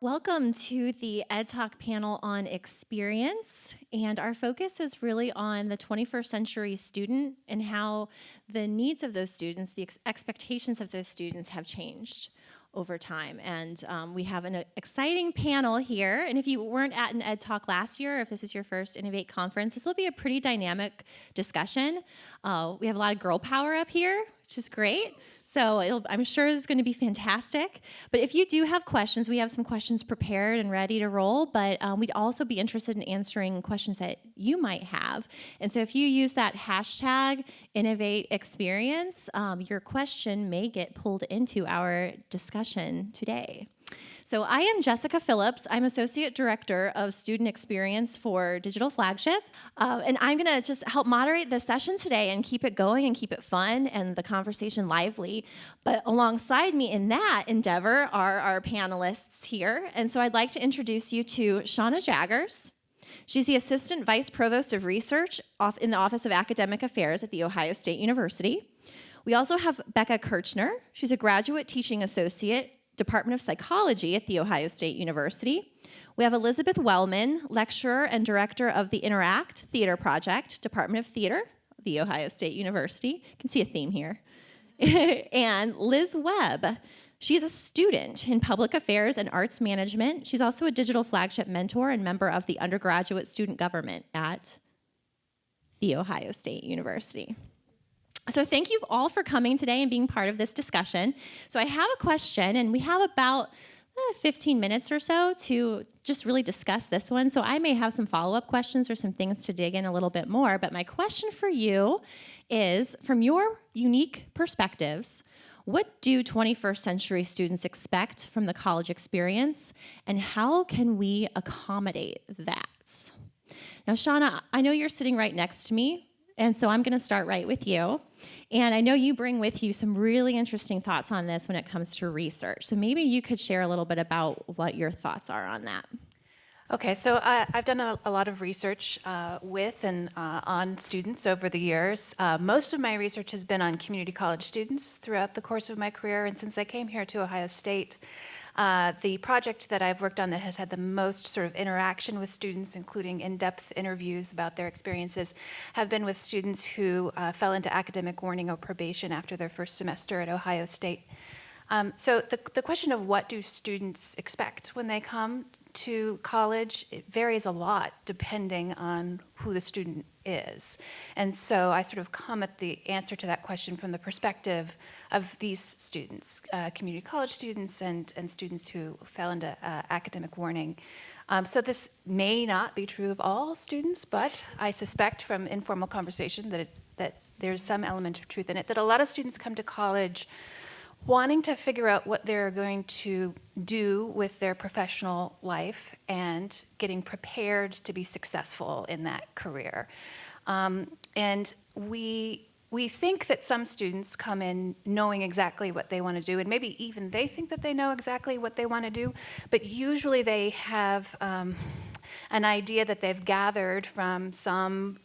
Welcome to the Ed Talk panel on experience, and our focus is really on the 21st century student and how the needs of those students, the expectations of those students have changed over time. And we have an exciting panel here, and if you weren't at an Ed Talk last year, if this is your first Innovate conference, this will be a pretty dynamic discussion. We have a lot of girl power up here, which is great. So I'm sure it's going to be fantastic. But if you do have questions, we have some questions prepared and ready to roll, but we'd also be interested in answering questions that you might have. And so if you use that hashtag #InnovateExperience, your question may get pulled into our discussion today. So I am Jessica Phillips. I'm Associate Director of Student Experience for Digital Flagship. And I'm going to just help moderate this session today and keep it going and keep it fun and the conversation lively. But alongside me in that endeavor are our panelists here. And so I'd like to introduce you to Shauna Jaggers. She's the Assistant Vice Provost of Research in the Office of Academic Affairs at The Ohio State University. We also have Becca Kirchner. She's a Graduate Teaching Associate, Department of Psychology at The Ohio State University. We have Elizabeth Wellman, Lecturer and Director of the Interact Theater Project, Department of Theater, The Ohio State University. You can see a theme here. And Liz Webb. She is a student in Public Affairs and Arts Management. She's also a Digital Flagship mentor and member of the Undergraduate Student Government at The Ohio State University. So thank you all for coming today and being part of this discussion. So I have a question, and we have about 15 minutes or so to just really discuss this one. So I may have some follow-up questions or some things to dig in a little bit more, but my question for you is, from your unique perspectives, what do 21st century students expect from the college experience, and how can we accommodate that? Now, Shauna, I know you're sitting right next to me, and so I'm going to start right with you. And I know you bring with you some really interesting thoughts on this when it comes to research. So maybe you could share a little bit about what your thoughts are on that. Okay, so I've done a lot of research with and on students over the years. Most of my research has been on community college students throughout the course of my career, and since I came here to Ohio State, the project that I've worked on that has had the most sort of interaction with students, including in-depth interviews about their experiences, have been with students who fell into academic warning or probation after their first semester at Ohio State. So the question of what do students expect when they come to college, it varies a lot depending on who the student is. And so I sort of come at the answer to that question from the perspective of these students, community college students and students who fell into academic warning. So this may not be true of all students, but I suspect from informal conversation that there's some element of truth in it, that a lot of students come to college wanting to figure out what they're going to do with their professional life and getting prepared to be successful in that career. And we think that some students come in knowing exactly what they want to do, and maybe even they think that they know exactly what they want to do, but usually they have an idea that they've gathered from some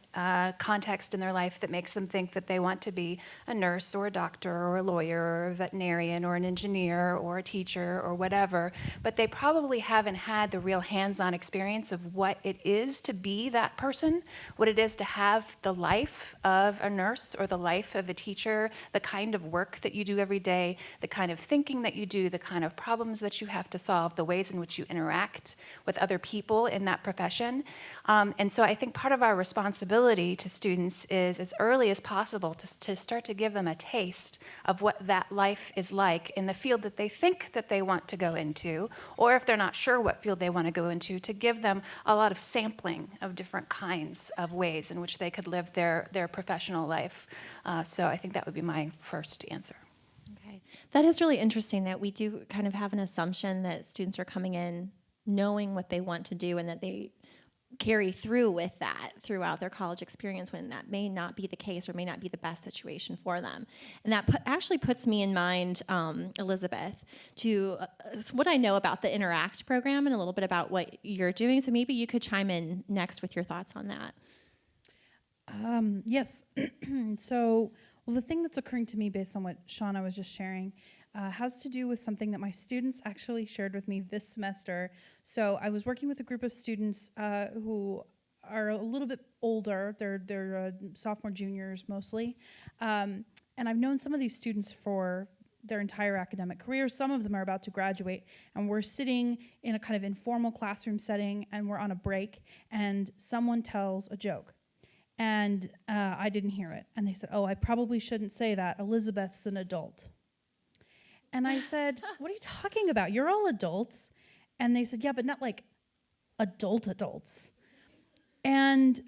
context in their life that makes them think that they want to be a nurse or a doctor or a lawyer or a veterinarian or an engineer or a teacher or whatever, but they probably haven't had the real hands-on experience of what it is to be that person, what it is to have the life of a nurse or the life of a teacher, the kind of work that you do every day, the kind of thinking that you do, the kind of problems that you have to solve, the ways in which you interact with other people in that profession. And so I think part of our responsibility to students is as early as possible to start to give them a taste of what that life is like in the field that they think that they want to go into, or if they're not sure what field they want to go into, to give them a lot of sampling of different kinds of ways in which they could live their professional life. So I think that would be my first answer. Okay. That is really interesting that we do kind of have an assumption that students are coming in knowing what they want to do and that they carry through with that throughout their college experience, when that may not be the case or may not be the best situation for them. And that actually puts me in mind, Elizabeth, to what I know about the Interact program and a little bit about what you're doing. So maybe you could chime in next with your thoughts on that. Yes. So Well, the thing that's occurring to me based on what Shauna was just sharing has to do with something that my students actually shared with me this semester. So I was working with a group of students who are a little bit older. They're sophomore, juniors mostly. And I've known some of these students for their entire academic career. Some of them are about to graduate, and we're sitting in a kind of informal classroom setting, and we're on a break, and someone tells a joke. And I didn't hear it. And they said, oh, I probably shouldn't say that. Elizabeth's an adult. And I said, what are you talking about? You're all adults. And they said, yeah, but not like adults. And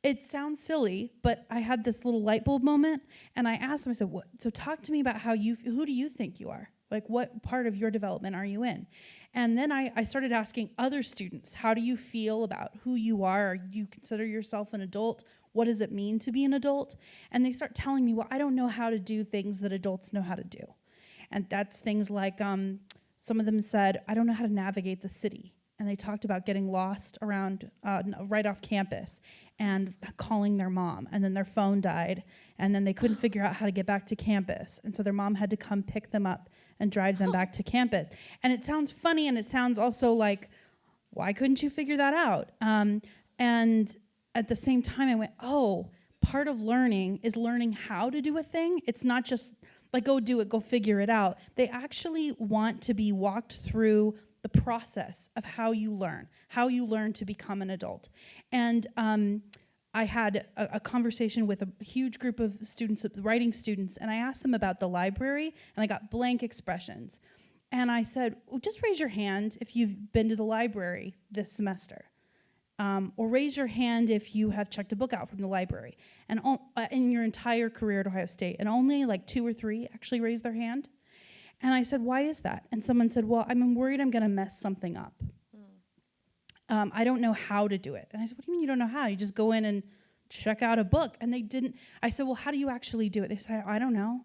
it sounds silly, but I had this little light bulb moment, and I asked them, I said, so talk to me about who do you think you are? Like, what part of your development are you in? And then I started asking other students, how do you feel about who you are? Do you consider yourself an adult? What does it mean to be an adult? And they start telling me, well, I don't know how to do things that adults know how to do. And that's things like, some of them said, I don't know how to navigate the city. And they talked about getting lost around right off campus and calling their mom. And then their phone died, and then they couldn't figure out how to get back to campus. And so their mom had to come pick them up and drive them back to campus. And it sounds funny, and it sounds also like, why couldn't you figure that out? And at the same time, I went, oh, part of learning is learning how to do a thing. It's not just like, go do it, go figure it out. They actually want to be walked through the process of how you learn to become an adult. And I had a conversation with a huge group of students, writing students, and I asked them about the library, and I got blank expressions. And I said, well, just raise your hand if you've been to the library this semester. Or raise your hand if you have checked a book out from the library. And in your entire career at Ohio State. And only like 2 or 3 actually raised their hand. And I said, why is that? And someone said, well, I'm worried I'm going to mess something up. I don't know how to do it. And I said, what do you mean you don't know how? You just go in and check out a book. And they didn't. I said, well, how do you actually do it? They said, I don't know.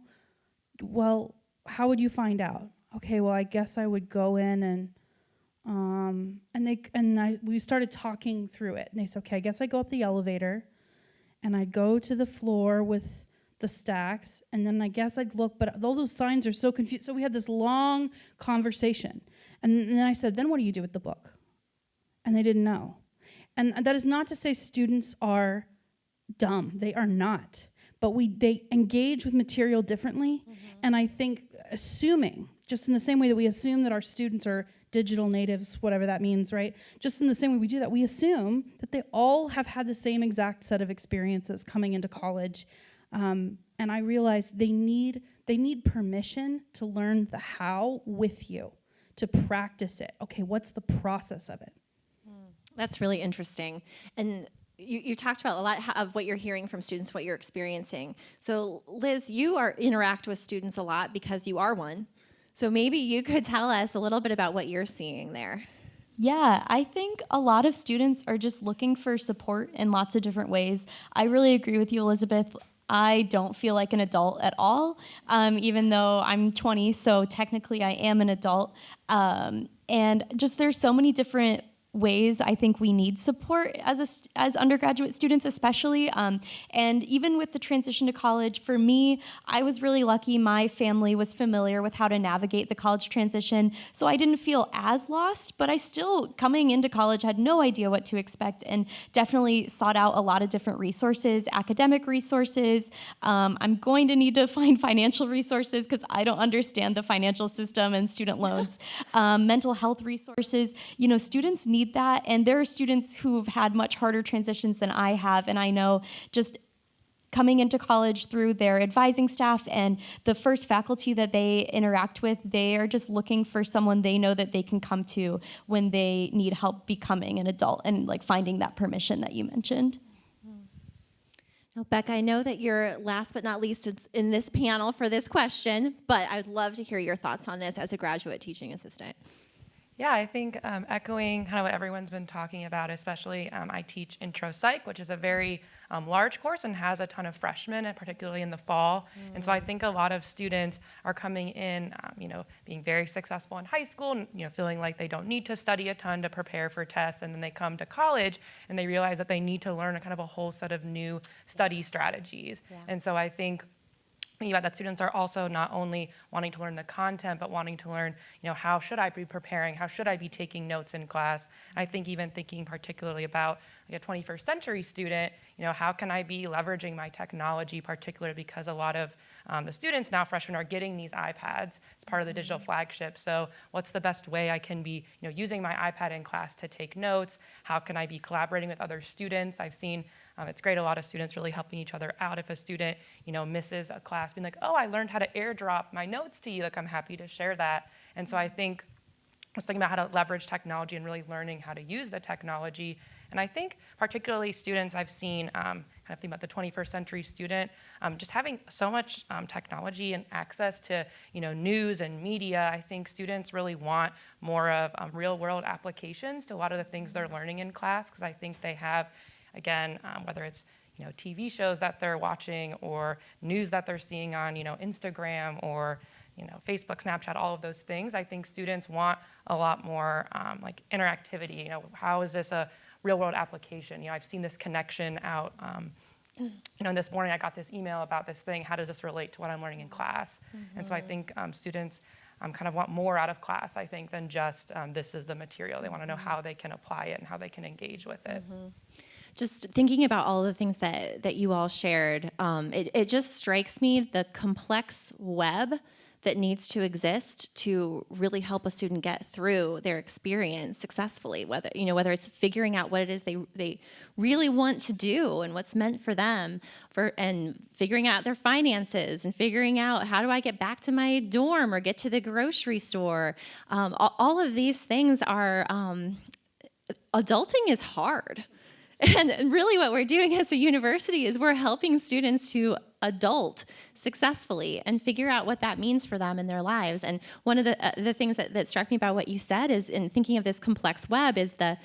Well, how would you find out? Okay, well, I guess I would go in and we started talking through it. And they said, okay, I guess I go up the elevator, and I'd go to the floor with the stacks, and then I guess I'd look, but all those signs are so confused. So we had this long conversation. And then I said, then what do you do with the book? And they didn't know. And that is not to say students are dumb. They are not. But they engage with material differently. Mm-hmm. And I think assuming, just in the same way that we assume that our students are digital natives, whatever that means, right? Just in the same way we do that, we assume that they all have had the same exact set of experiences coming into college. And I realized they need permission to learn the how with you, to practice it. Okay, what's the process of it? That's really interesting. And you talked about a lot of what you're hearing from students, what you're experiencing. So Liz, you interact with students a lot because you are one. So maybe you could tell us a little bit about what you're seeing there. Yeah, I think a lot of students are just looking for support in lots of different ways. I really agree with you, Elizabeth. I don't feel like an adult at all, even though I'm 20, so technically I am an adult. And just there's so many different ways I think we need support as undergraduate students especially, and even with the transition to college, for me, I was really lucky. My family was familiar with how to navigate the college transition, so I didn't feel as lost, but I still, coming into college, had no idea what to expect and definitely sought out a lot of different resources, academic resources. I'm going to need to find financial resources because I don't understand the financial system and student loans. Mental health resources, students need that, and there are students who've had much harder transitions than I have, and I know just coming into college through their advising staff and the first faculty that they interact with, they are just looking for someone they know that they can come to when they need help becoming an adult and like finding that permission that you mentioned. Now, Becca, I know that you're last but not least in this panel for this question, but I would love to hear your thoughts on this as a graduate teaching assistant. Yeah, I think echoing kind of what everyone's been talking about, especially I teach intro psych, which is a very large course and has a ton of freshmen, and particularly in the fall. And so I think a lot of students are coming in, being very successful in high school, and, feeling like they don't need to study a ton to prepare for tests. And then they come to college and they realize that they need to learn a kind of a whole set of new study strategies. Yeah. And so I think that students are also not only wanting to learn the content, but wanting to learn, how should I be preparing? How should I be taking notes in class? I think even thinking particularly about like a 21st century student, how can I be leveraging my technology, particularly because a lot of the students now, freshmen, are getting these iPads as part of the digital flagship. So what's the best way I can be, using my iPad in class to take notes? How can I be collaborating with other students? I've seen it's great, a lot of students really helping each other out. If a student, misses a class, being like, oh, I learned how to airdrop my notes to you, like I'm happy to share that. And so I think I was thinking about how to leverage technology and really learning how to use the technology. And I think particularly students I've seen, kind of think about the 21st century student, just having so much technology and access to news and media. I think students really want more of real world applications to a lot of the things they're learning in class, because I think they have, again, whether it's TV shows that they're watching or news that they're seeing on Instagram or Facebook, Snapchat, all of those things. I think students want a lot more like interactivity. How is this a real world application? I've seen this connection out. This morning I got this email about this thing. How does this relate to what I'm learning in class? Mm-hmm. And so I think students kind of want more out of class, I think, than just this is the material. They want to know how they can apply it and how they can engage with it. Mm-hmm. Just thinking about all the things that you all shared, it just strikes me the complex web that needs to exist to really help a student get through their experience successfully, whether it's figuring out what it is they really want to do and what's meant for them, and figuring out their finances and figuring out how do I get back to my dorm or get to the grocery store. All of these things are, adulting is hard. And really what we're doing as a university is we're helping students to adult successfully and figure out what that means for them in their lives. And one of the things that struck me about what you said is, in thinking of this complex web, is the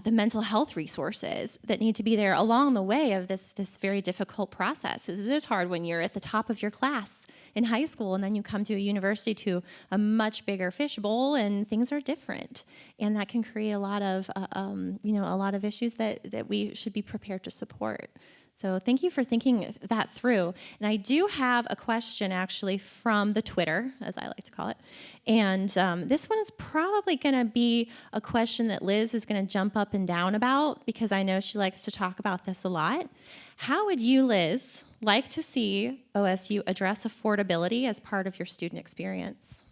mental health resources that need to be there along the way of this very difficult process. It is hard when you're at the top of your class in high school, and then you come to a university, to a much bigger fishbowl, and things are different, and that can create a lot of a lot of issues that we should be prepared to support. So thank you for thinking that through. And I do have a question actually from the Twitter, as I like to call it. And this one is probably going to be a question that Liz is going to jump up and down about, because I know she likes to talk about this a lot. How would you, Liz, like to see OSU address affordability as part of your student experience?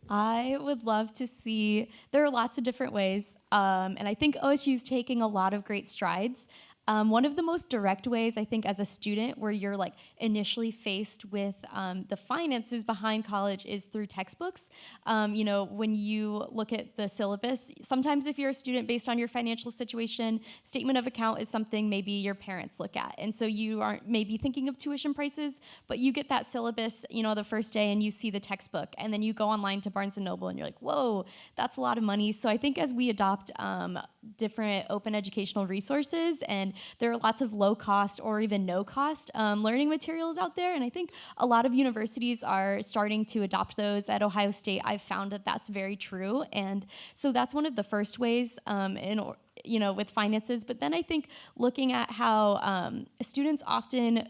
I would love to see, there are lots of different ways, and I think OSU is taking a lot of great strides. One of the most direct ways, I think, as a student, where you're like initially faced with the finances behind college, is through textbooks. When you look at the syllabus, sometimes if you're a student, based on your financial situation, statement of account is something maybe your parents look at. And so you aren't maybe thinking of tuition prices, but you get that syllabus, the first day, and you see the textbook. And then you go online to Barnes & Noble and you're like, whoa, that's a lot of money. So I think as we adopt different open educational resources, and there are lots of low cost or even no cost learning materials out there, and I think a lot of universities are starting to adopt those. At Ohio State, I've found that that's very true, and so that's one of the first ways with finances. But then I think looking at how students often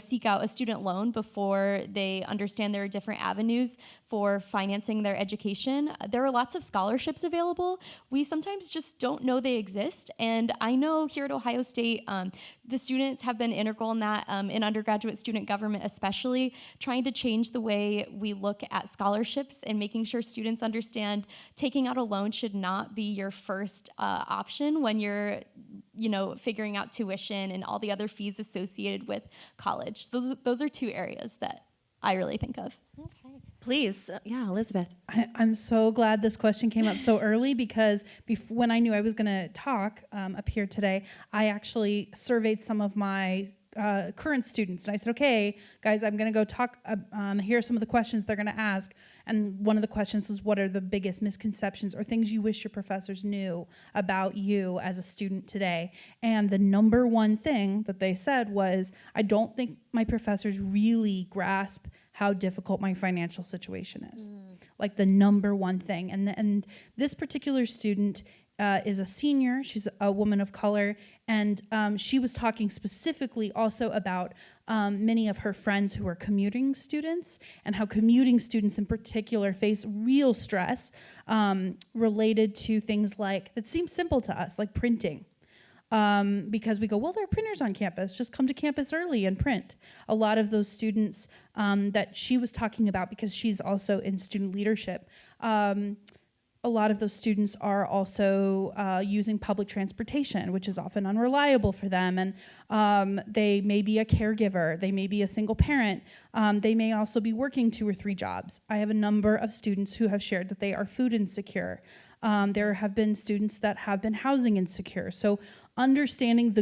seek out a student loan before they understand there are different avenues for financing their education. There are lots of scholarships available. We sometimes just don't know they exist. And I know here at Ohio State, the students have been integral in that, in undergraduate student government especially, trying to change the way we look at scholarships and making sure students understand taking out a loan should not be your first option when you're figuring out tuition and all the other fees associated with college. Those are two areas that I really think of. Okay. Please, Elizabeth. I'm so glad this question came up so early, because when I knew I was going to talk up here today, I actually surveyed some of my current students. And I said, okay, guys, I'm going to go talk. Here are some of the questions they're going to ask. And one of the questions was, what are the biggest misconceptions or things you wish your professors knew about you as a student today? And the number one thing that they said was, I don't think my professors really grasp how difficult my financial situation is. Like the number one thing. And this particular student is a senior. She's a woman of color, and she was talking specifically also about many of her friends who are commuting students, and how commuting students in particular face real stress related to things like, that seems simple to us, like printing. Because we go, well, there are printers on campus, just come to campus early and print. A lot of those students that she was talking about, because she's also in student leadership, a lot of those students are also using public transportation, which is often unreliable for them. And they may be a caregiver, they may be a single parent, they may also be working 2 or 3 jobs. I have a number of students who have shared that they are food insecure. There have been students that have been housing insecure. So understanding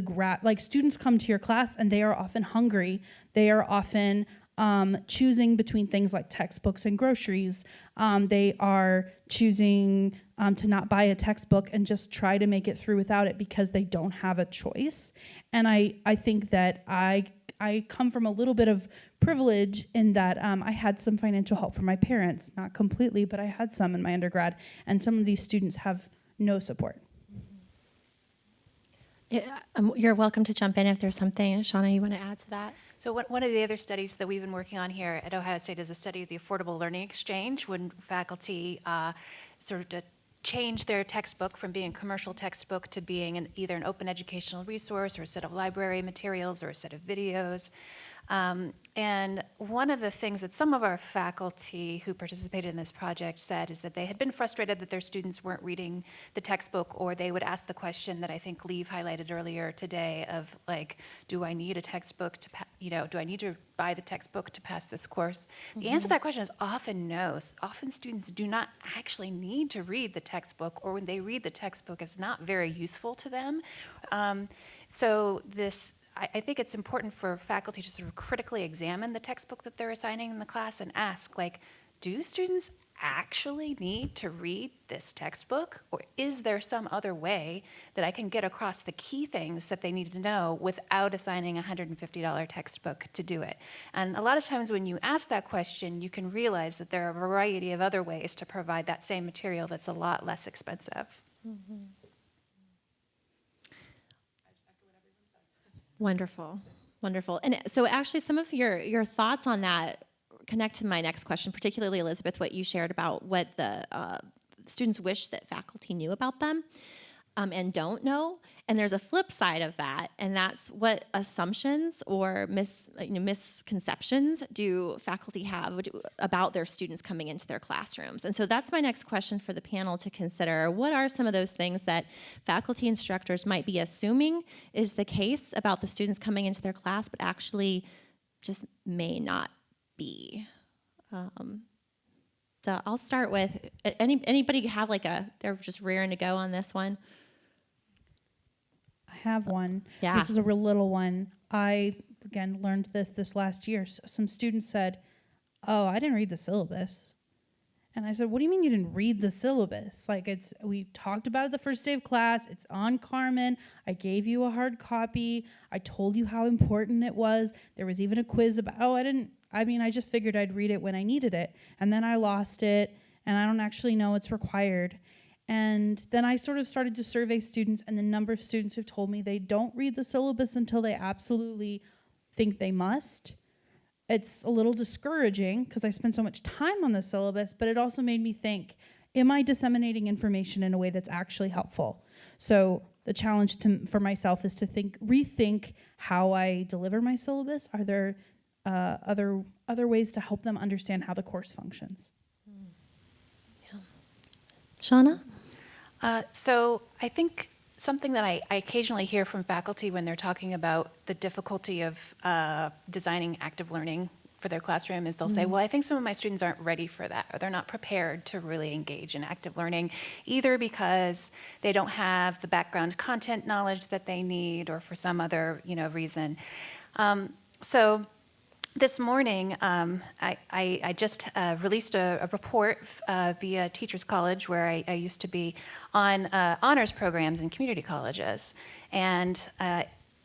like students come to your class and they are often hungry. They are often choosing between things like textbooks and groceries. They are choosing to not buy a textbook and just try to make it through without it because they don't have a choice. And I think that I come from a little bit of privilege in that I had some financial help from my parents, not completely, but I had some in my undergrad, and some of these students have no support. Yeah, you're welcome to jump in if there's something, Shauna, you want to add to that? So one of the other studies that we've been working on here at Ohio State is a study of the Affordable Learning Exchange, when faculty sort of change their textbook from being a commercial textbook to being either an open educational resource or a set of library materials or a set of videos. And one of the things that some of our faculty who participated in this project said is that they had been frustrated that their students weren't reading the textbook, or they would ask the question that I think Leave highlighted earlier today of like, do I need a textbook to, do I need to buy the textbook to pass this course? The answer to that question is often no. Often students do not actually need to read the textbook, or when they read the textbook, it's not very useful to them. I think it's important for faculty to sort of critically examine the textbook that they're assigning in the class and ask, like, do students actually need to read this textbook? Or is there some other way that I can get across the key things that they need to know without assigning a $150 textbook to do it? And a lot of times when you ask that question, you can realize that there are a variety of other ways to provide that same material that's a lot less expensive. Mm-hmm. Wonderful, wonderful. And so actually some of your thoughts on that connect to my next question, particularly Elizabeth, what you shared about what the students wish that faculty knew about them and don't know. And there's a flip side of that, and that's what assumptions or misconceptions do faculty have about their students coming into their classrooms. And so that's my next question for the panel to consider. What are some of those things that faculty instructors might be assuming is the case about the students coming into their class, but actually just may not be? So I'll start with, anybody have they're just rearing to go on this one? Have one. Yeah. This is a real little one. I, again, learned this last year. So some students said, oh, I didn't read the syllabus. And I said, what do you mean you didn't read the syllabus? Like, we talked about it the first day of class. It's on Carmen. I gave you a hard copy. I told you how important it was. There was even a quiz about, I just figured I'd read it when I needed it. And then I lost it, and I don't actually know it's required. And then I sort of started to survey students, and the number of students who've told me they don't read the syllabus until they absolutely think they must. It's a little discouraging because I spend so much time on the syllabus, but it also made me think, am I disseminating information in a way that's actually helpful? So the challenge for myself is to rethink how I deliver my syllabus. Are there other ways to help them understand how the course functions? Yeah. Shauna? So I think something that I occasionally hear from faculty when they're talking about the difficulty of designing active learning for their classroom is they'll say, well, I think some of my students aren't ready for that, or they're not prepared to really engage in active learning, either because they don't have the background content knowledge that they need, or for some other reason. So this morning, I just released a report via Teachers College, where I used to be, on honors programs in community colleges. And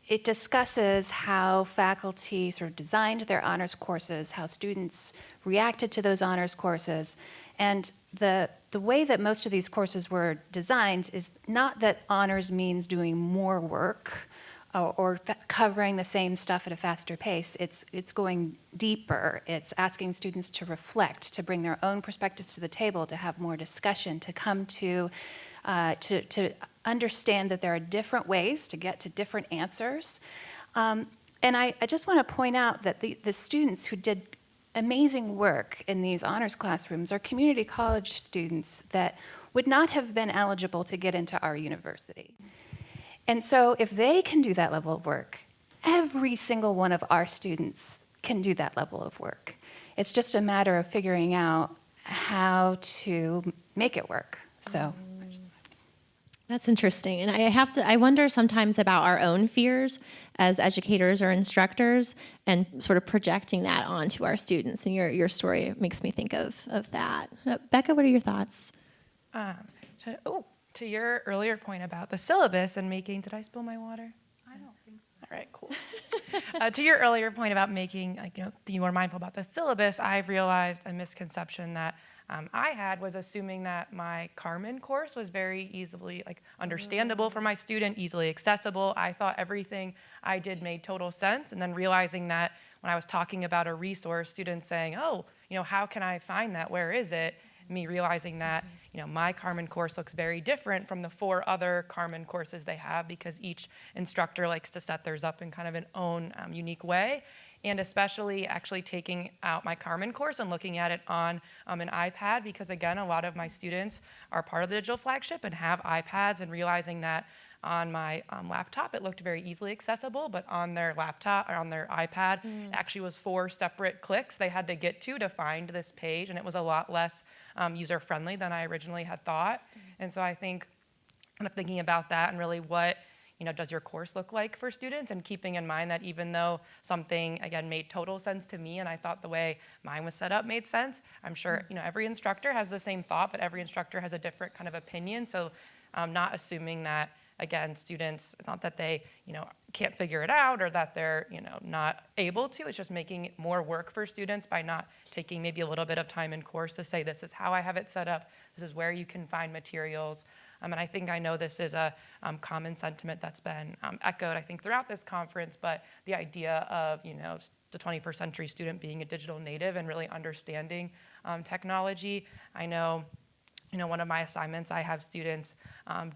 it discusses how faculty sort of designed their honors courses, how students reacted to those honors courses. And the way that most of these courses were designed is not that honors means doing more work or covering the same stuff at a faster pace. It's going deeper. It's asking students to reflect, to bring their own perspectives to the table, to have more discussion, to come to understand that there are different ways to get to different answers. And I just want to point out that the students who did amazing work in these honors classrooms are community college students that would not have been eligible to get into our university. And so if they can do that level of work, every single one of our students can do that level of work. It's just a matter of figuring out how to make it work. So That's interesting. And I wonder sometimes about our own fears as educators or instructors and sort of projecting that onto our students. And your story makes me think of that. Becca, what are your thoughts? To your earlier point about the syllabus and making, did I spill my water? I don't think so. All right, cool. To your earlier point about making, being more mindful about the syllabus, I've realized a misconception that I had was assuming that my Carmen course was very easily understandable for my student, easily accessible. I thought everything I did made total sense, and then realizing that when I was talking about a resource, students saying, "Oh, how can I find that? Where is it?" Me realizing that my Carmen course looks very different from the 4 other Carmen courses they have, because each instructor likes to set theirs up in kind of an own unique way. And especially actually taking out my Carmen course and looking at it on an iPad, because again, a lot of my students are part of the digital flagship and have iPads, and realizing that on my laptop it looked very easily accessible, but on their laptop or on their iPad it actually was 4 separate clicks they had to get to find this page, and it was a lot less user-friendly than I originally had thought. And so I think kind of thinking about that and really what does your course look like for students, and keeping in mind that even though something, again, made total sense to me and I thought the way mine was set up made sense, I'm sure, every instructor has the same thought, but every instructor has a different kind of opinion. So not assuming that, again, students, it's not that they, can't figure it out or that they're, not able to. It's just making it more work for students by not taking maybe a little bit of time in course to say, this is how I have it set up, this is where you can find materials. And I know this is a common sentiment that's been echoed, I think, throughout this conference, but the idea of, the 21st century student being a digital native and really understanding technology. I know, one of my assignments, I have students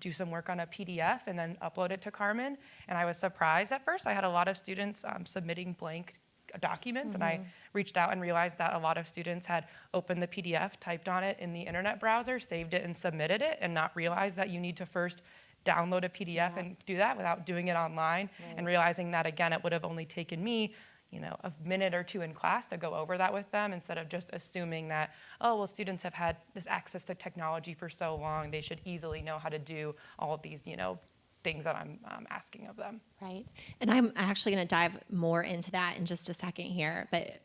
do some work on a PDF and then upload it to Carmen. And I was surprised at first. I had a lot of students submitting blank documents, and I reached out and realized that a lot of students had opened the PDF, typed on it in the internet browser, saved it and submitted it, and not realized that you need to first download a PDF and do that without doing it online, and realizing that, again, it would have only taken me a minute or 2 in class to go over that with them, instead of just assuming that, oh, well, students have had this access to technology for so long, they should easily know how to do all of these, things that I'm asking of them. Right. And I'm actually going to dive more into that in just a second here. But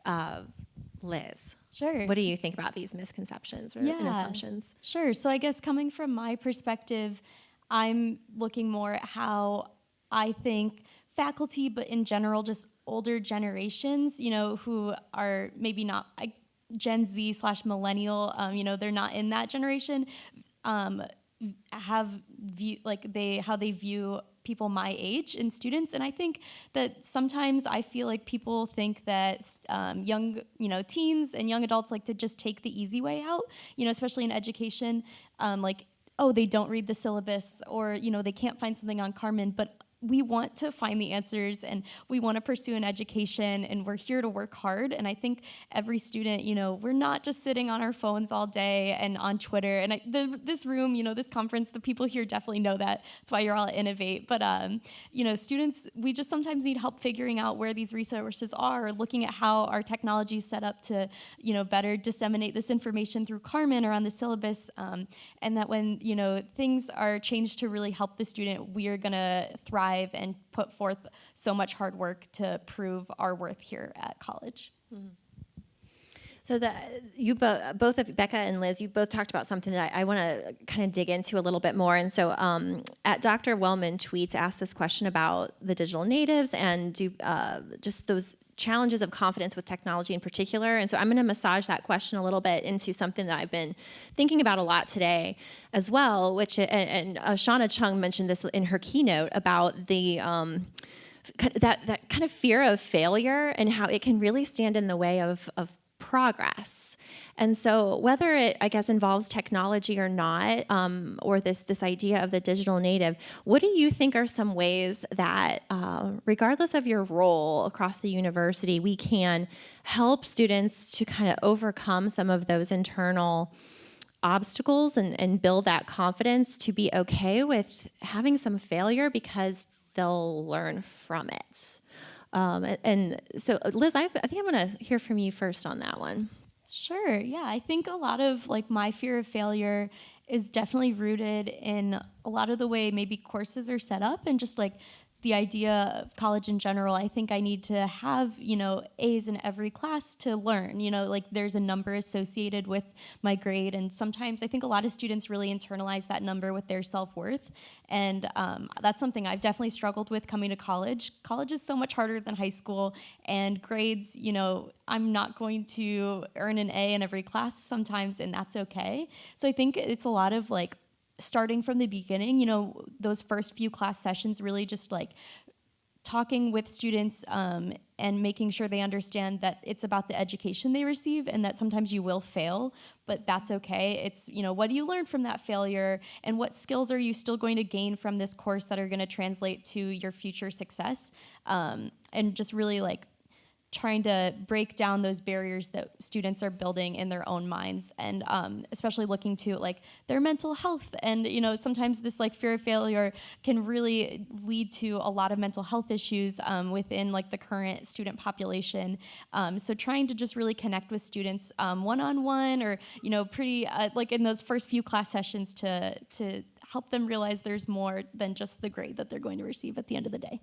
Liz, Sure. what do you think about these misconceptions and assumptions? Sure. So I guess coming from my perspective, I'm looking more at how I think faculty, but in general, just older generations, who are maybe not Gen Z / millennial, they're not in that generation, how they view people my age and students. And I think that sometimes I feel like people think that young, teens and young adults like to just take the easy way out, especially in education, oh, they don't read the syllabus, or, they can't find something on Carmen, but we want to find the answers and we want to pursue an education, and we're here to work hard. And I think every student, we're not just sitting on our phones all day and on Twitter. And this room, this conference, the people here definitely know that. That's why you're all at Innovate. But, students, we just sometimes need help figuring out where these resources are, or looking at how our technology is set up to, better disseminate this information through Carmen or on the syllabus. And that when, things are changed to really help the student, we are going to thrive strive and put forth so much hard work to prove our worth here at college. So you both of Becca and Liz, you both talked about something that I want to kind of dig into a little bit more. And so at Dr. Wellman tweets asked this question about the digital natives and just those challenges of confidence with technology in particular. And so I'm going to massage that question a little bit into something that I've been thinking about a lot today as well, which, and Shauna Chung mentioned this in her keynote about the that kind of fear of failure and how it can really stand in the way of progress. And so whether it, I guess, involves technology or not, or this idea of the digital native, what do you think are some ways that, regardless of your role across the university, we can help students to kind of overcome some of those internal obstacles and build that confidence to be okay with having some failure because they'll learn from it? And so, Liz, I think I'm going to hear from you first on that one. Sure. Yeah, I think a lot of like my fear of failure is definitely rooted in a lot of the way maybe courses are set up and just like the idea of college in general. I think I need to have, A's in every class to learn, like there's a number associated with my grade. And sometimes I think a lot of students really internalize that number with their self-worth. And that's something I've definitely struggled with coming to college. College is so much harder than high school, and grades, I'm not going to earn an A in every class sometimes, and that's okay. So I think it's a lot of like starting from the beginning, those first few class sessions, really just like talking with students and making sure they understand that it's about the education they receive and that sometimes you will fail, but that's okay. It's, what do you learn from that failure and what skills are you still going to gain from this course that are going to translate to your future success? And just really like trying to break down those barriers that students are building in their own minds, and especially looking to like their mental health. And sometimes this like fear of failure can really lead to a lot of mental health issues within like the current student population. So trying to just really connect with students one-on-one, or pretty like in those first few class sessions to help them realize there's more than just the grade that they're going to receive at the end of the day.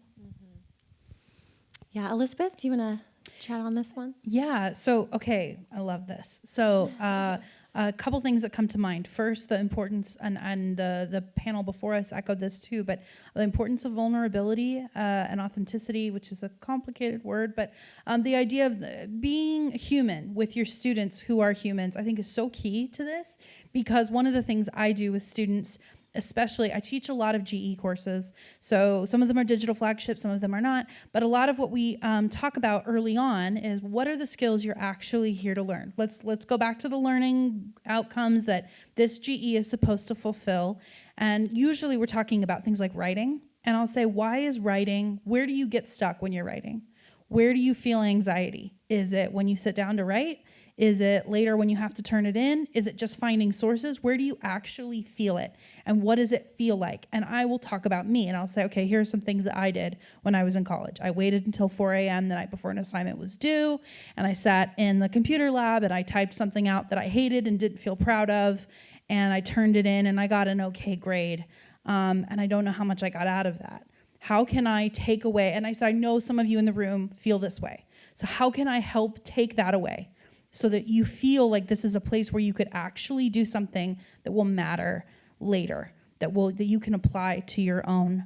Yeah, Elizabeth, do you want to chat on this one? Yeah, so, okay, I love this. So a couple things that come to mind. First, the importance, and the panel before us echoed this too, but the importance of vulnerability and authenticity, which is a complicated word, but the idea of being human with your students who are humans, I think is so key to this, because one of the things I do with students, especially, I teach a lot of GE courses, so some of them are digital flagships, some of them are not, but a lot of what we talk about early on is what are the skills you're actually here to learn. Let's go back to the learning outcomes that this GE is supposed to fulfill, and usually we're talking about things like writing, and I'll say, why is writing, where do you get stuck when you're writing? Where do you feel anxiety? Is it when you sit down to write? Is it later when you have to turn it in? Is it just finding sources? Where do you actually feel it? And what does it feel like? And I will talk about me, and I'll say, okay, here are some things that I did when I was in college. I waited until 4 a.m. the night before an assignment was due, and I sat in the computer lab, and I typed something out that I hated and didn't feel proud of, and I turned it in, and I got an okay grade. And I don't know how much I got out of that. How can I take away, and I said, I know some of you in the room feel this way. So how can I help take that away, so that you feel like this is a place where you could actually do something that will matter later, that you can apply to your own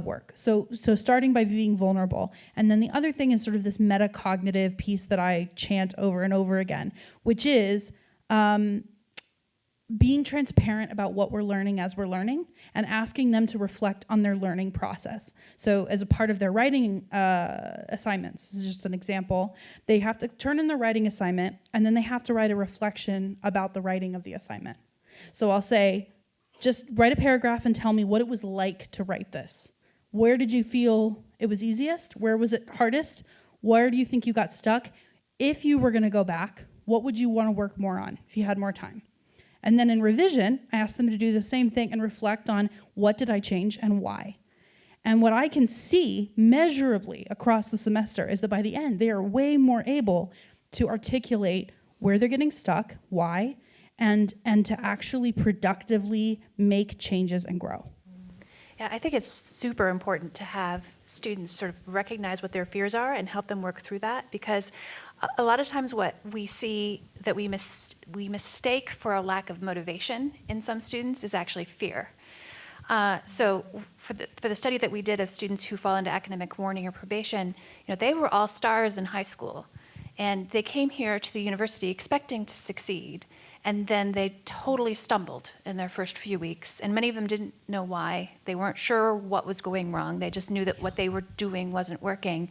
work. So starting by being vulnerable. And then the other thing is sort of this metacognitive piece that I chant over and over again, which is being transparent about what we're learning as we're learning and asking them to reflect on their learning process. So as a part of their writing assignments, this is just an example, they have to turn in their writing assignment, and then they have to write a reflection about the writing of the assignment. So I'll say, just write a paragraph and tell me what it was like to write this. Where did you feel it was easiest? Where was it hardest? Where do you think you got stuck? If you were gonna go back, what would you wanna work more on if you had more time? And then in revision, I asked them to do the same thing and reflect on what did I change and why. And what I can see measurably across the semester is that by the end, they are way more able to articulate where they're getting stuck, why, and to actually productively make changes and grow. Yeah, I think it's super important to have students sort of recognize what their fears are and help them work through that, because a lot of times what we see that we mistake for a lack of motivation in some students is actually fear. So for the study that we did of students who fall into academic warning or probation, they were all stars in high school, and they came here to the university expecting to succeed. And then they totally stumbled in their first few weeks. And many of them didn't know why. They weren't sure what was going wrong. They just knew that what they were doing wasn't working.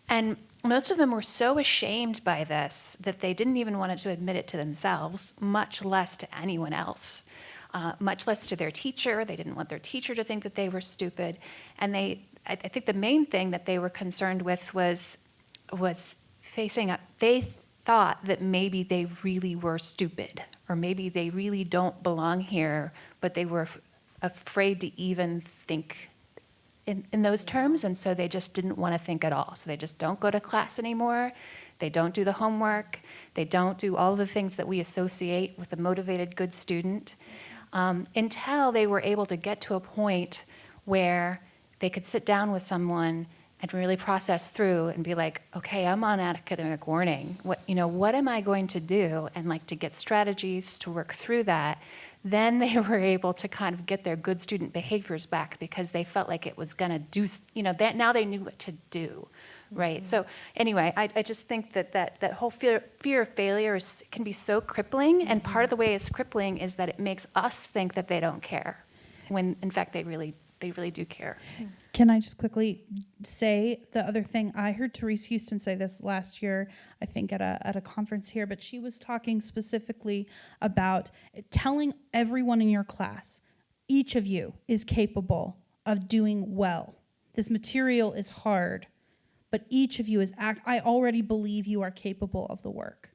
And most of them were so ashamed by this that they didn't even want to admit it to themselves, much less to anyone else, much less to their teacher. They didn't want their teacher to think that they were stupid. And I think the main thing that they were concerned with was facing up. They thought that maybe they really were stupid, or maybe they really don't belong here, but they were afraid to even think in those terms, and so they just didn't want to think at all. So they just don't go to class anymore, they don't do the homework, they don't do all the things that we associate with a motivated, good student, until they were able to get to a point where they could sit down with someone and really process through and be like, okay, I'm on academic warning. What am I going to do? And to get strategies to work through that. Then they were able to kind of get their good student behaviors back, because they felt like it was going to do, that now they knew what to do, right? Mm-hmm. So anyway, I just think that whole fear of failure can be so crippling, mm-hmm. and part of the way it's crippling is that it makes us think that they don't care, when in fact they really do care. Can I just quickly say the other thing? I heard Therese Houston say this last year, I think at a conference here, but she was talking specifically about telling everyone in your class, each of you is capable of doing well. This material is hard, but each of you I already believe you are capable of the work.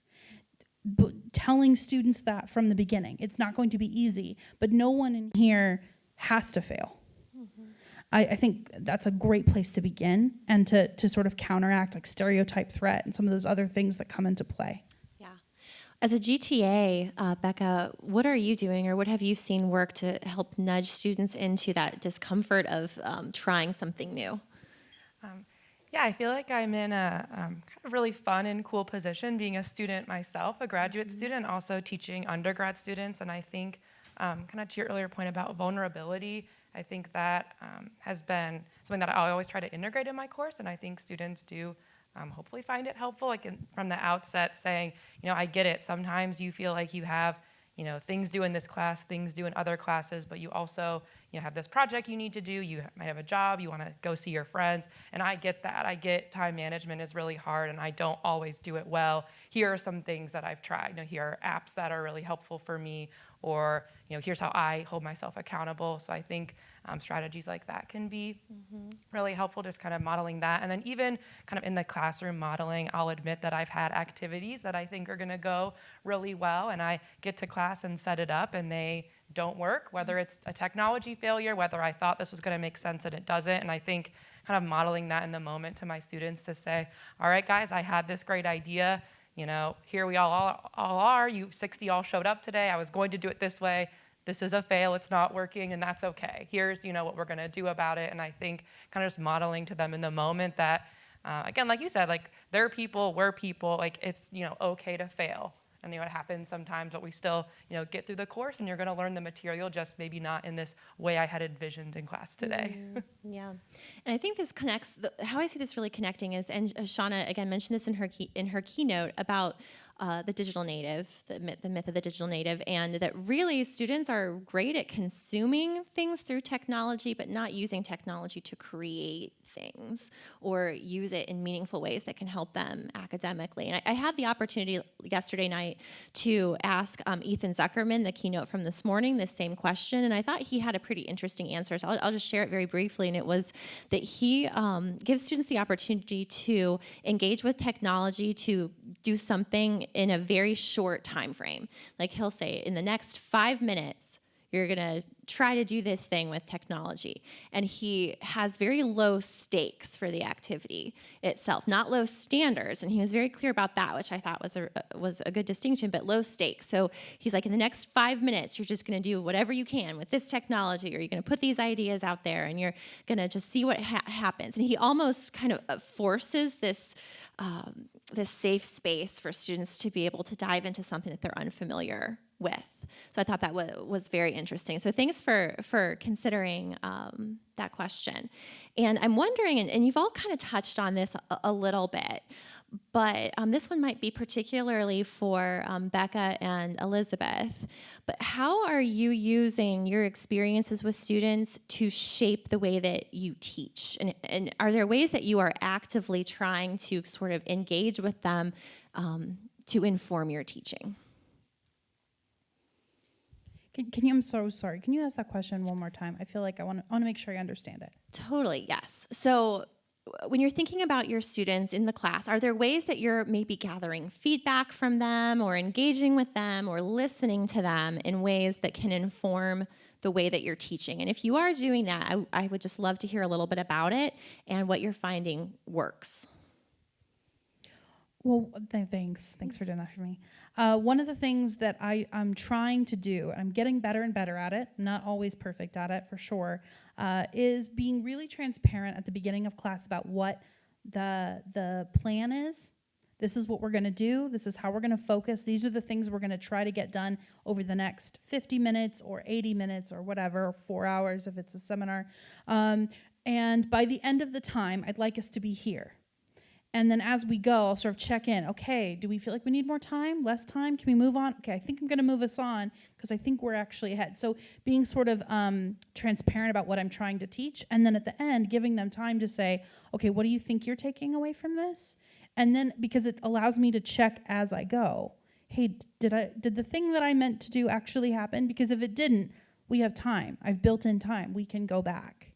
But telling students that from the beginning, it's not going to be easy, but no one in here has to fail. I think that's a great place to begin, and to sort of counteract stereotype threat and some of those other things that come into play. Yeah. As a GTA, Becca, what are you doing, or what have you seen work to help nudge students into that discomfort of trying something new? Yeah, I feel like I'm in a kind of really fun and cool position being a student myself, a graduate mm-hmm. student, also teaching undergrad students. And I think kind of to your earlier point about vulnerability, I think that has been something that I always try to integrate in my course, and I think students do hopefully find it helpful, from the outset saying, I get it. Sometimes you feel like you have, things due in this class, things due in other classes, but you also, have this project you need to do. You might have a job. You want to go see your friends, and I get that. I get time management is really hard, and I don't always do it well. Here are some things that I've tried. Here are apps that are really helpful for me, or here's how I hold myself accountable. So I think strategies like that can be mm-hmm. really helpful, just kind of modeling that. And then even kind of in the classroom modeling, I'll admit that I've had activities that I think are going to go really well, and I get to class and set it up, and they don't work, whether it's a technology failure, whether I thought this was going to make sense and it doesn't. And I think kind of modeling that in the moment to my students to say, all right, guys, I had this great idea. Here we all are. You 60 all showed up today. I was going to do it this way. This is a fail. It's not working, and that's okay. Here's, what we're going to do about it. And I think kind of just modeling to them in the moment that, again, like you said, they're people, we're people. It's, okay to fail. And it happens sometimes, but we still, get through the course, and you're going to learn the material, just maybe not in this way I had envisioned in class today. Yeah, and I think this connects. How I see this really connecting is, and Shauna again mentioned this in her keynote about the digital native, the myth of the digital native, and that really students are great at consuming things through technology, but not using technology to create things or use it in meaningful ways that can help them academically. And I had the opportunity yesterday night to ask Ethan Zuckerman, the keynote from this morning, the same question, and I thought he had a pretty interesting answer. So I'll just share it very briefly, and it was that he gives students the opportunity to engage with technology to do something in a very short time frame. Like he'll say, in the next 5 minutes, You're going to try to do this thing with technology. And he has very low stakes for the activity itself, not low standards. And he was very clear about that, which I thought was a good distinction, but low stakes. So he's like, in the next 5 minutes, you're just going to do whatever you can with this technology, or you're going to put these ideas out there, and you're going to just see what happens. And he almost kind of forces this safe space for students to be able to dive into something that they're unfamiliar with. So I thought that was very interesting. So thanks for considering that question. And I'm wondering, and you've all kind of touched on this a little bit, but this one might be particularly for Becca and Elizabeth. But how are you using your experiences with students to shape the way that you teach? And are there ways that you are actively trying to sort of engage with them to inform your teaching? Can you? I'm so sorry. Can you ask that question one more time? I feel like I want to make sure I understand it. Totally, yes. So when you're thinking about your students in the class, are there ways that you're maybe gathering feedback from them, or engaging with them, or listening to them in ways that can inform the way that you're teaching? And if you are doing that, I would just love to hear a little bit about it and what you're finding works. Well, thanks for doing that for me. One of the things that I'm trying to do, and I'm getting better and better at it, not always perfect at it for sure, is being really transparent at the beginning of class about what the plan is. This is what we're going to do. This is how we're going to focus. These are the things we're going to try to get done over the next 50 minutes or 80 minutes or whatever, 4 hours if it's a seminar. And by the end of the time, I'd like us to be here. And then as we go, I'll sort of check in. Okay, do we feel like we need more time, less time? Can we move on? Okay, I think I'm going to move us on because I think we're actually ahead. So being sort of transparent about what I'm trying to teach. And then at the end, giving them time to say, okay, what do you think you're taking away from this? And then because it allows me to check as I go. Hey, did the thing that I meant to do actually happen? Because if it didn't, we have time. I've built in time. We can go back.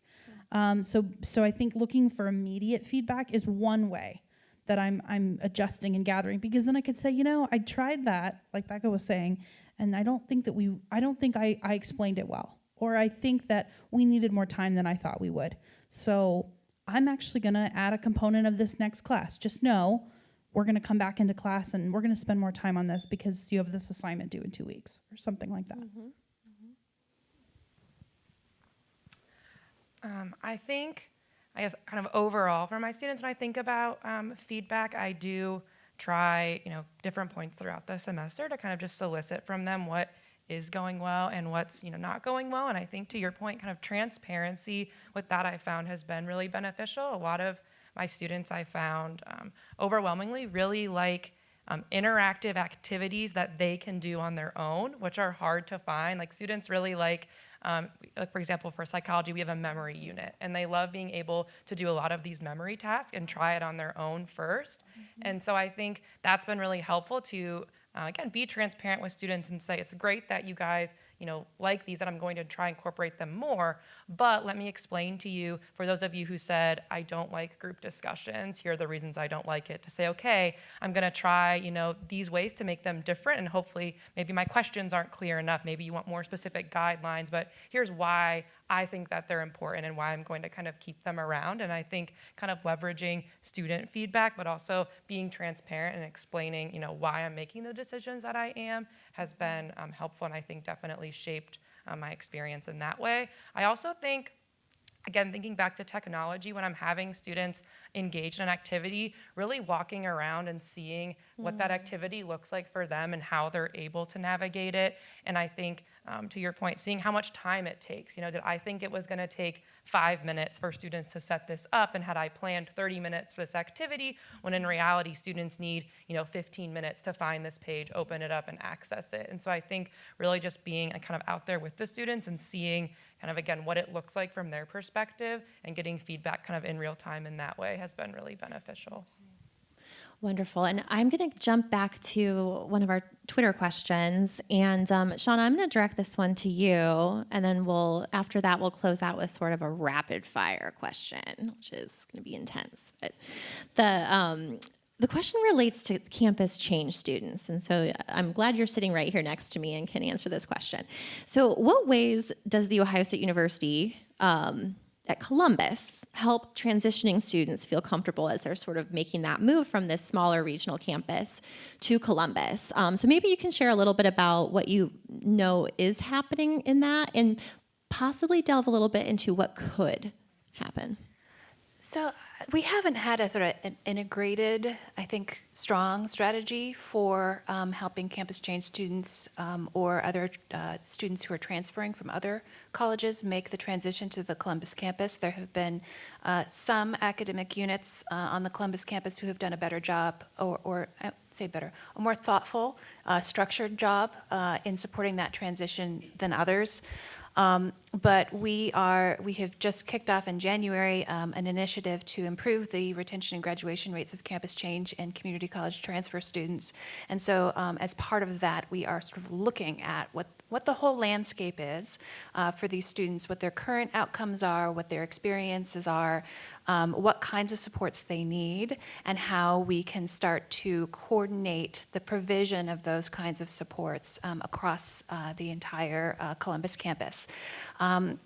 So I think looking for immediate feedback is one way that I'm adjusting and gathering, because then I could say, I tried that, like Becca was saying, and I don't think I explained it well, or I think that we needed more time than I thought we would. So I'm actually going to add a component of this next class. Just know we're going to come back into class and we're going to spend more time on this because you have this assignment due in 2 weeks, or something like that. Mm-hmm. I guess kind of overall for my students, when I think about feedback, I do try, different points throughout the semester to kind of just solicit from them what is going well and what's, not going well. And I think to your point, kind of transparency with that I found has been really beneficial. A lot of my students I found overwhelmingly really like interactive activities that they can do on their own, which are hard to find. Like students really like, for example, for psychology, we have a memory unit, and they love being able to do a lot of these memory tasks and try it on their own first. Mm-hmm. And so I think that's been really helpful to, again, be transparent with students and say, it's great that you guys, like these, and I'm going to try and incorporate them more, but let me explain to you, for those of you who said, I don't like group discussions, here are the reasons I don't like it, to say, okay, I'm gonna try, these ways to make them different, and hopefully maybe my questions aren't clear enough, maybe you want more specific guidelines, but here's why I think that they're important and why I'm going to kind of keep them around. And I think kind of leveraging student feedback, but also being transparent and explaining, why I'm making the decisions that I am has been helpful, and I think definitely shaped my experience in that way. I also think, again, thinking back to technology, when I'm having students engage in an activity, really walking around and seeing what that activity looks like for them and how they're able to navigate it. And I think, to your point, seeing how much time it takes. Did I think it was going to take 5 minutes for students to set this up, and had I planned 30 minutes for this activity, when in reality students need 15 minutes to find this page, open it up, and access it. And so I think really just being kind of out there with the students and seeing kind of, again, what it looks like from their perspective and getting feedback kind of in real time in that way has been really beneficial. Wonderful. And I'm going to jump back to one of our Twitter questions. And Shauna, I'm going to direct this one to you. And then after that, we'll close out with sort of a rapid fire question, which is going to be intense. But the question relates to campus change students, and so I'm glad you're sitting right here next to me and can answer this question. So what ways does The Ohio State University at Columbus help transitioning students feel comfortable as they're sort of making that move from this smaller regional campus to Columbus? So maybe you can share a little bit about what you know is happening in that and possibly delve a little bit into what could happen. So we haven't had a sort of an integrated, I think, strong strategy for helping campus change students or other students who are transferring from other colleges make the transition to the Columbus campus. There have been some academic units on the Columbus campus who have done a better job, or I would say better, a more thoughtful, structured job in supporting that transition than others. But we have just kicked off in January an initiative to improve the retention and graduation rates of campus change and community college transfer students. And so as part of that, we are sort of looking at what the whole landscape is for these students, what their current outcomes are, what their experiences are, what kinds of supports they need, and how we can start to coordinate the provision of those kinds of supports across the entire Columbus campus.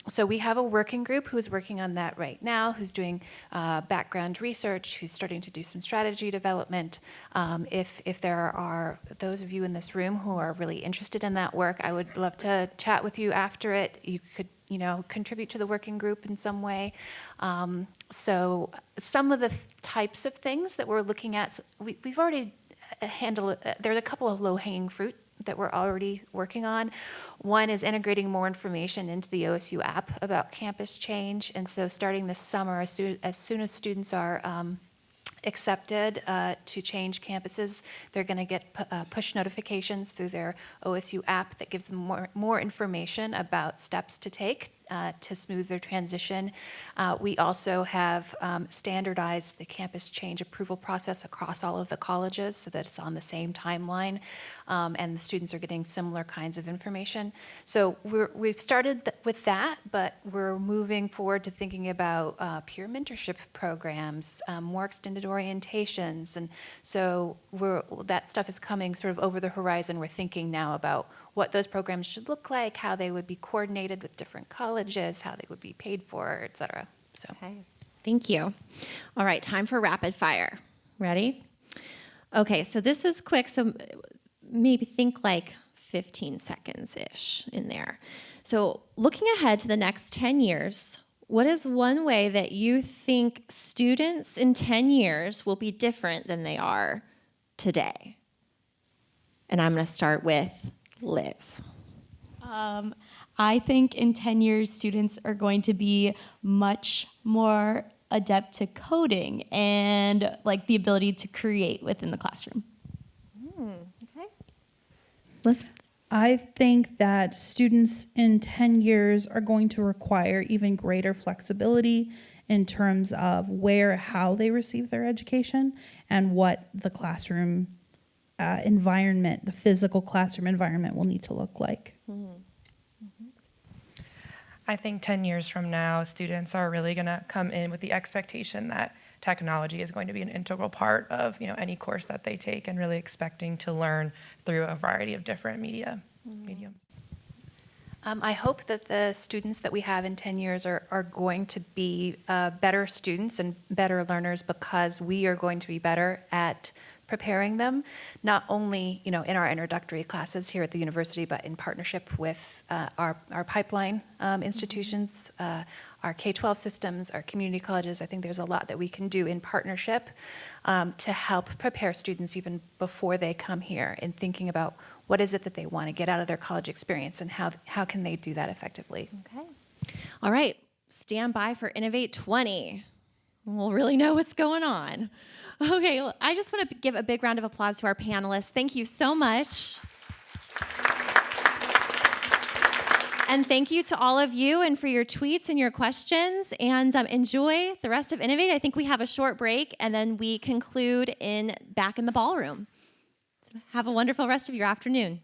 So we have a working group who's working on that right now, who's doing background research, who's starting to do some strategy development. If there are those of you in this room who are really interested in that work, I would love to chat with you after it. You could contribute to the working group in some way. So some of the types of things that we're looking at, we've already handled, there's a couple of low-hanging fruit that we're already working on. One is integrating more information into the OSU app about campus change. And so starting this summer, as soon as students are accepted to change campuses, they're going to get push notifications through their OSU app that gives them more information about steps to take to smooth their transition. We also have standardized the campus change approval process across all of the colleges so that it's on the same timeline, and the students are getting similar kinds of information. So we've started with that, but we're moving forward to thinking about peer mentorship programs, more extended orientations, and so that stuff is coming sort of over the horizon. We're thinking now about what those programs should look like, how they would be coordinated with different colleges, how they would be paid for, et cetera. So. Okay, thank you. All right, time for rapid fire. Ready? Okay, so this is quick, so maybe think like 15 seconds-ish in there. So looking ahead to the next 10 years, what is one way that you think students in 10 years will be different than they are today? And I'm going to start with Liz. I think in 10 years, students are going to be much more adept to coding and like the ability to create within the classroom. Okay. Liz? I think that students in 10 years are going to require even greater flexibility in terms of how they receive their education and what the classroom environment, the physical classroom environment will need to look like. I think 10 years from now, students are really going to come in with the expectation that technology is going to be an integral part of any course that they take, and really expecting to learn through a variety of different mediums. I hope that the students that we have in 10 years are going to be better students and better learners because we are going to be better at preparing them, not only in our introductory classes here at the university, but in partnership with our pipeline institutions, our K-12 systems, our community colleges. I think there's a lot that we can do in partnership to help prepare students even before they come here in thinking about what is it that they want to get out of their college experience and how can they do that effectively. Okay. All right, stand by for Innovate 20. We'll really know what's going on. Okay, well, I just want to give a big round of applause to our panelists. Thank you so much. And thank you to all of you and for your tweets and your questions. And enjoy the rest of Innovate. I think we have a short break, and then we conclude back in the ballroom. So have a wonderful rest of your afternoon.